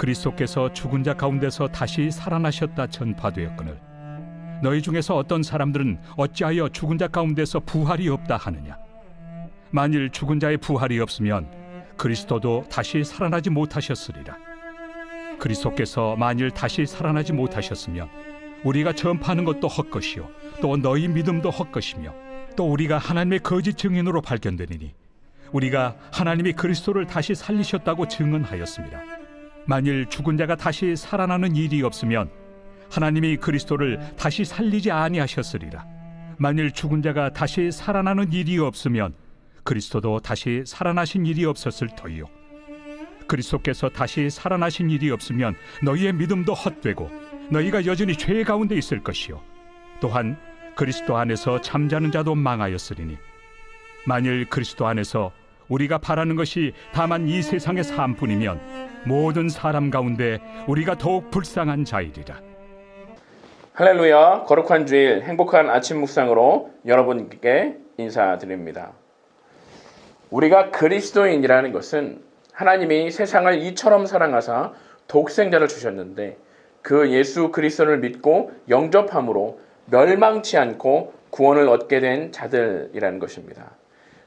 그리스도께서 죽은 자 가운데서 다시 살아나셨다 전파되었거늘 너희 중에서 어떤 사람들은 어찌하여 죽은 자 가운데서 부활이 없다 하느냐. 만일 죽은 자의 부활이 없으면 그리스도도 다시 살아나지 못하셨으리라. 그리스도께서 만일 다시 살아나지 못하셨으면 우리가 전파하는 것도 헛것이요 또 너희 믿음도 헛것이며 또 우리가 하나님의 거짓 증인으로 발견되리니 우리가 하나님이 그리스도를 다시 살리셨다고 증언하였습니다. 만일 죽은 자가 다시 살아나는 일이 없으면 하나님이 그리스도를 다시 살리지 아니하셨으리라. 만일 죽은 자가 다시 살아나는 일이 없으면 그리스도도 다시 살아나신 일이 없었을 터이요 그리스도께서 다시 살아나신 일이 없으면 너희의 믿음도 헛되고 너희가 여전히 죄 가운데 있을 것이요 또한 그리스도 안에서 잠자는 자도 망하였으리니 만일 그리스도 안에서 우리가 바라는 것이 다만 이 세상의 삶뿐이면 모든 사람 가운데 우리가 더욱 불쌍한 자이리라. 할렐루야. 거룩한 주일 행복한 아침 묵상으로 여러분께 인사드립니다. 우리가 그리스도인이라는 것은 하나님이 세상을 이처럼 사랑하사 독생자를 주셨는데 그 예수 그리스도를 믿고 영접함으로 멸망치 않고 구원을 얻게 된 자들이라는 것입니다.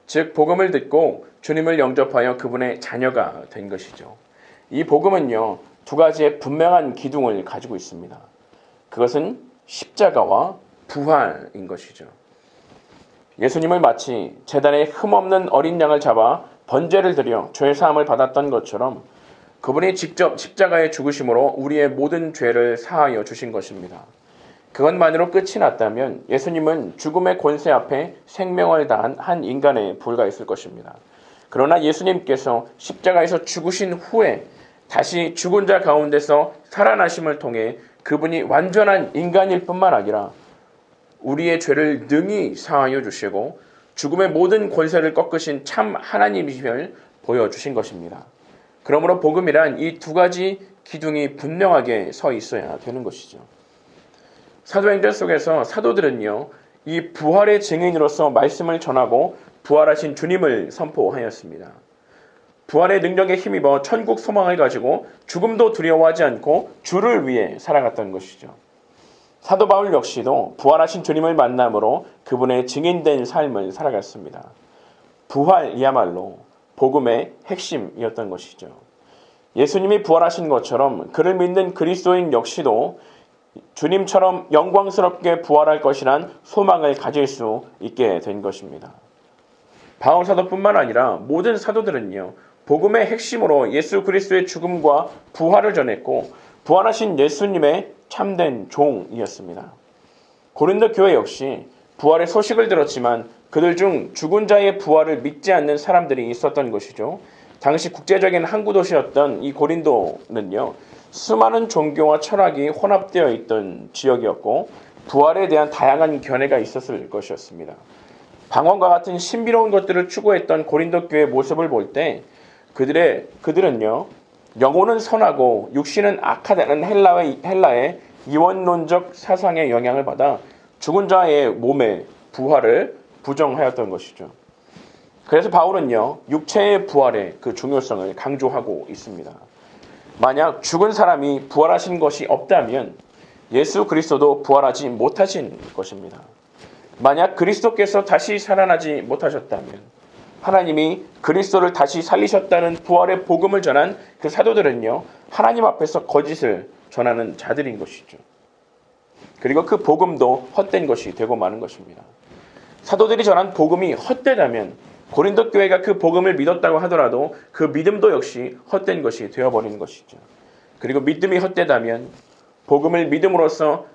즉 복음을 듣고 주님을 영접하여 그분의 자녀가 된 것이죠. 이 복음은요, 두 가지의 분명한 기둥을 가지고 있습니다. 그것은 십자가와 부활인 것이죠. 예수님을 마치 제단에 흠없는 어린 양을 잡아 번제를 드려 죄 사함을 받았던 것처럼 그분이 직접 십자가의 죽으심으로 우리의 모든 죄를 사하여 주신 것입니다. 그것만으로 끝이 났다면 예수님은 죽음의 권세 앞에 생명을 다한 한 인간에 불과했을 것입니다. 그러나 예수님께서 십자가에서 죽으신 후에 다시 죽은 자 가운데서 살아나심을 통해 그분이 완전한 인간일 뿐만 아니라 우리의 죄를 능히 사하여 주시고 죽음의 모든 권세를 꺾으신 참 하나님이심을 보여주신 것입니다. 그러므로 복음이란 이 두 가지 기둥이 분명하게 서 있어야 되는 것이죠. 사도행전 속에서 사도들은요, 이 부활의 증인으로서 말씀을 전하고 부활하신 주님을 선포하였습니다. 부활의 능력에 힘입어 천국 소망을 가지고 죽음도 두려워하지 않고 주를 위해 살아갔던 것이죠. 사도 바울 역시도 부활하신 주님을 만남으로 그분의 증인된 삶을 살아갔습니다. 부활이야말로 복음의 핵심이었던 것이죠. 예수님이 부활하신 것처럼 그를 믿는 그리스도인 역시도 주님처럼 영광스럽게 부활할 것이란 소망을 가질 수 있게 된 것입니다. 바울 사도뿐만 아니라 모든 사도들은요, 복음의 핵심으로 예수 그리스도의 죽음과 부활을 전했고 부활하신 예수님의 참된 종이었습니다. 고린도 교회 역시 부활의 소식을 들었지만 그들 중 죽은 자의 부활을 믿지 않는 사람들이 있었던 것이죠. 당시 국제적인 항구 도시였던 이 고린도는요, 수많은 종교와 철학이 혼합되어 있던 지역이었고 부활에 대한 다양한 견해가 있었을 것이었습니다. 방언과 같은 신비로운 것들을 추구했던 고린도 교회의 모습을 볼 때 그들은요, 영혼은 선하고 육신은 악하다는 헬라의 이원론적 사상의 영향을 받아 죽은 자의 몸의 부활을 부정하였던 것이죠. 그래서 바울은요, 육체의 부활의 그 중요성을 강조하고 있습니다. 만약 죽은 사람이 부활하신 것이 없다면 예수 그리스도도 부활하지 못하신 것입니다. 만약 그리스도께서 다시 살아나지 못하셨다면 하나님이 그리스도를 다시 살리셨다는 부활의 복음을 전한 그 사도들은요, 하나님 앞에서 거짓을 전하는 자들인 것이죠. 그리고 그 복음도 헛된 것이 되고 마는 것입니다. 사도들이 전한 복음이 헛되다면 고린도 교회가 그 복음을 믿었다고 하더라도 그 믿음도 역시 헛된 것이 되어버리는 것이죠. 그리고 믿음이 헛되다면 복음을 믿음으로써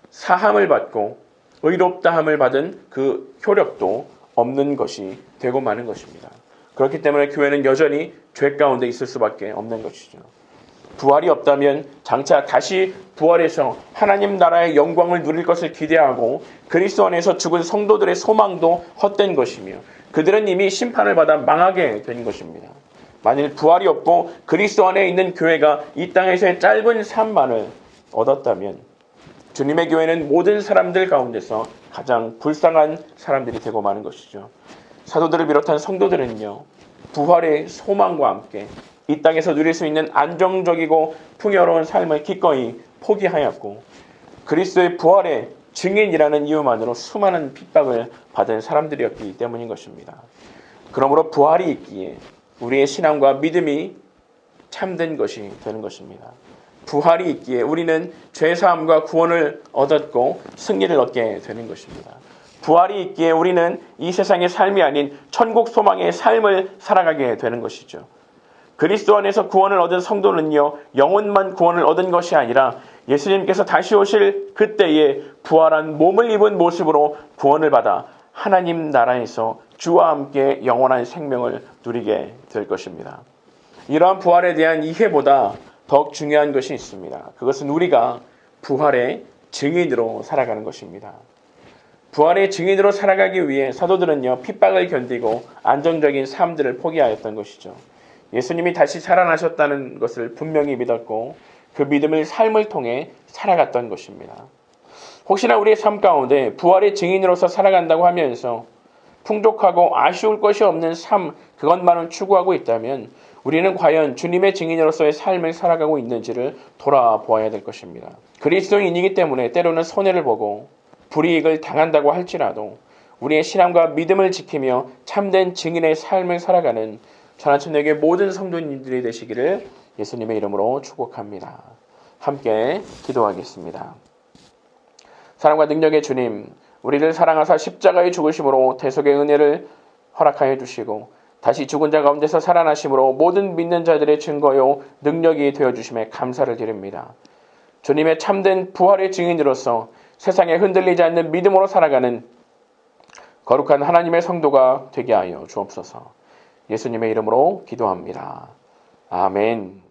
사함을 받고 의롭다함을 받은 그 효력도 없는 것이 되고 마는 것입니다. 그렇기 때문에 교회는 여전히 죄 가운데 있을 수밖에 없는 것이죠. 부활이 없다면 장차 다시 부활해서 하나님 나라의 영광을 누릴 것을 기대하고 그리스도 안에서 죽은 성도들의 소망도 헛된 것이며 그들은 이미 심판을 받아 망하게 된 것입니다. 만일 부활이 없고 그리스도 안에 있는 교회가 이 땅에서의 짧은 삶만을 얻었다면 주님의 교회는 모든 사람들 가운데서 가장 불쌍한 사람들이 되고 마는 것이죠. 사도들을 비롯한 성도들은요, 부활의 소망과 함께 이 땅에서 누릴 수 있는 안정적이고 풍요로운 삶을 기꺼이 포기하였고 그리스도의 부활의 증인이라는 이유만으로 수많은 핍박을 받은 사람들이었기 때문인 것입니다. 그러므로 부활이 있기에 우리의 신앙과 믿음이 참된 것이 되는 것입니다. 부활이 있기에 우리는 죄사함과 구원을 얻었고 승리를 얻게 되는 것입니다. 부활이 있기에 우리는 이 세상의 삶이 아닌 천국 소망의 삶을 살아가게 되는 것이죠. 그리스도 안에서 구원을 얻은 성도는요, 영혼만 구원을 얻은 것이 아니라 예수님께서 다시 오실 그때에 부활한 몸을 입은 모습으로 구원을 받아 하나님 나라에서 주와 함께 영원한 생명을 누리게 될 것입니다. 이러한 부활에 대한 이해보다 더욱 중요한 것이 있습니다. 그것은 우리가 부활의 증인으로 살아가는 것입니다. 부활의 증인으로 살아가기 위해 사도들은요, 핍박을 견디고 안정적인 삶들을 포기하였던 것이죠. 예수님이 다시 살아나셨다는 것을 분명히 믿었고 그 믿음을 삶을 통해 살아갔던 것입니다. 혹시나 우리의 삶 가운데 부활의 증인으로서 살아간다고 하면서 풍족하고 아쉬울 것이 없는 삶, 그것만을 추구하고 있다면 우리는 과연 주님의 증인으로서의 삶을 살아가고 있는지를 돌아보아야 될 것입니다. 그리스도인이기 때문에 때로는 손해를 보고 불이익을 당한다고 할지라도 우리의 신앙과 믿음을 지키며 참된 증인의 삶을 살아가는 천하천국의 모든 성도님들이 되시기를 예수님의 이름으로 축복합니다. 함께 기도하겠습니다. 사랑과 능력의 주님, 우리를 사랑하사 십자가의 죽으심으로 대속의 은혜를 허락하여 주시고 다시 죽은 자 가운데서 살아나심으로 모든 믿는 자들의 증거요 능력이 되어주심에 감사를 드립니다. 주님의 참된 부활의 증인으로서 세상에 흔들리지 않는 믿음으로 살아가는 거룩한 하나님의 성도가 되게 하여 주옵소서. 예수님의 이름으로 기도합니다. 아멘.